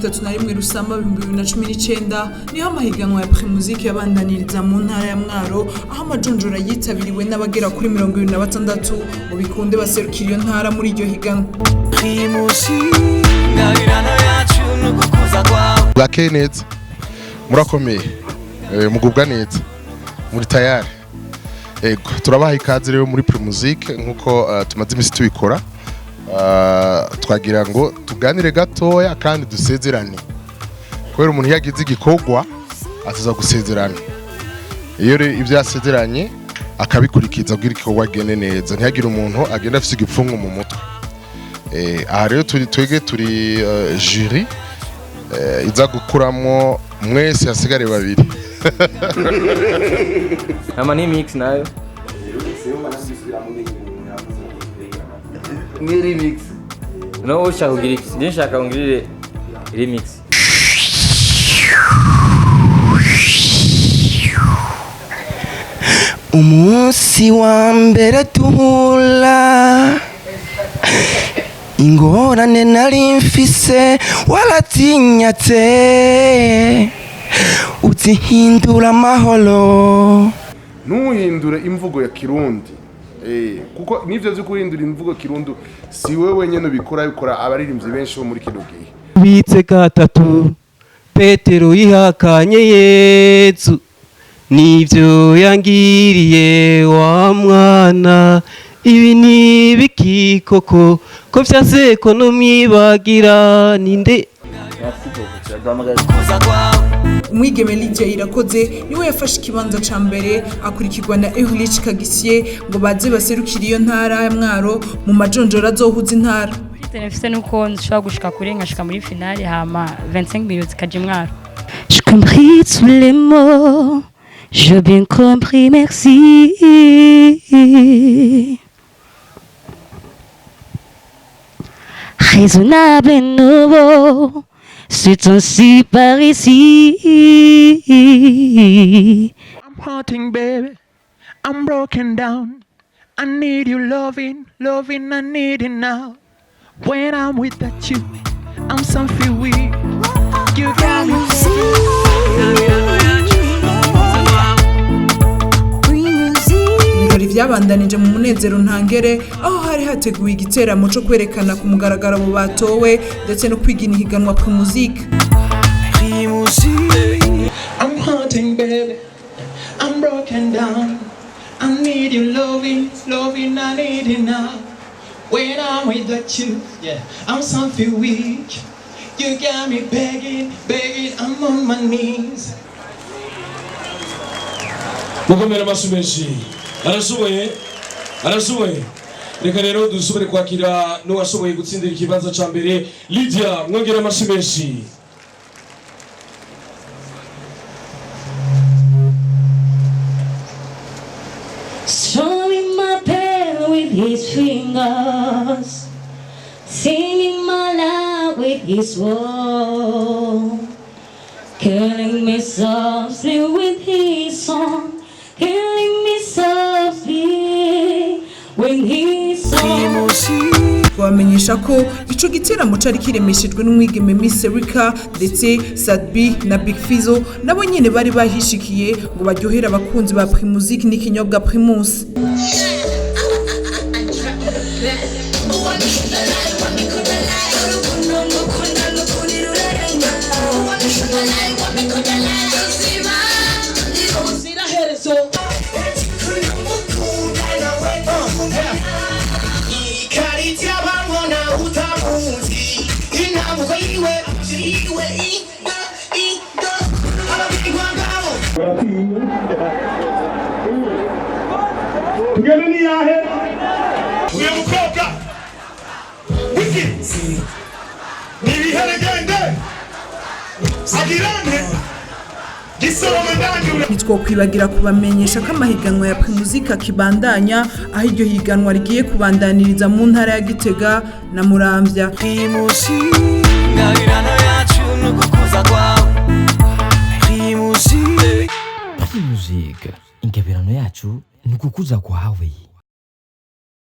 31 Rusama 2019 niho amahiganwa ya Primusic yabandaniriza mu ntara ya Mwaro aho amajonjora yitabiriwe n'abagera kuri 26 mu bikunde baserukira iyo ntara muri iryo higanwa. Primusic ngabirano yacu nugukuza kwawe Bakenetse murakomeye mugubwa neza muri tayari ego turabaha ikaze rero muri Primusic nkuko tumaze imisi tubikora twagira ngo tuganire gatoya kandi dusezerane kubera umuntu yagize igikorwa atuza gusezerana iyo ibyo yasezeranye akabikurikiza kugira igikorwa gene neza ntihagire umuntu agenda afite igipfungu mu mutwe aha rero turi jury iza gukuramo mwese hasigare babiri ama ni mix nayo ni remix no ushaka kugira iki je nshaka ngirire remix umunsi wa mbere tuhura ingorane nari mfise waratinyatse utihindura amahoro ntuhindure imvugo ya Kirundi kuko nivyo byo guhindura imvugo Kirundi si wewe nyene bikora abaririmbyi benshi bo muri kino gihe bitse gatatu Petero yihakanye Yesu nivyo yangiriye wa mwana ibi ni biki koko ko vyase ko numwibagira ninde Umwigeme Lydia Irakoze niwe yafashe ikibanza ca mbere akurikirwa na Eulich Kagisie ngo baze baserukira iyo ntara ya Mwaro mu majonjora azohuza intara. Tenefise nuko nshobora gushika kure nkashika muri finale hama 25 minutes kaje Mwaro. Je compris tous les mots, je bien compris merci. Raisonnable et nouveau, c'est ainsi par ici. I'm hurting, baby. I'm broken down. I need you loving, I need it now. When I'm without you, I'm something weak. You got me. Ibirori vyabandanije mu munezero ntangere aho hari hateguye igiteramo cyo kwerekana ku mugaragaro abo batowe ndetse no kwigina higanwa Primusic. I'm hurting, baby. I'm broken down. I need you loving, I need it now. When I'm without you, yeah, I'm something weak. You got me begging, I'm on my knees. Mukomera masumeshi. Arashoboye. Reka rero dusubire kwakira n'uwashoboye gutsindira ikibanza ca mbere Lydia mwongera masumeshi. Strumming my pen with his fingers, singing my love with his words, killing me softly with his song, killing me softly with his song. Bamenyesha ko ico giteramo cari kiremeshejwe n'umwigeme Miss Erika ndetse Sadbi na Big Fizzo nabo nyene bari bahishikiye ngo baryohera abakunzi ba Primusic n'ikinyobwa Primus. Tugende ni yahe uye mukobwa wiki ni biheregende agirane gisorome ndangura Nitwokwibagira kubamenyesha ko amahiganwa ya Primusic akibandanya aho iryo higanwa rigiye kubandaniriza mu ntara ya Gitega na Muramvya. Primusic ngabirano yacu nugukuza kwawe Primusic ingabirano yacu nugukuza kwawe.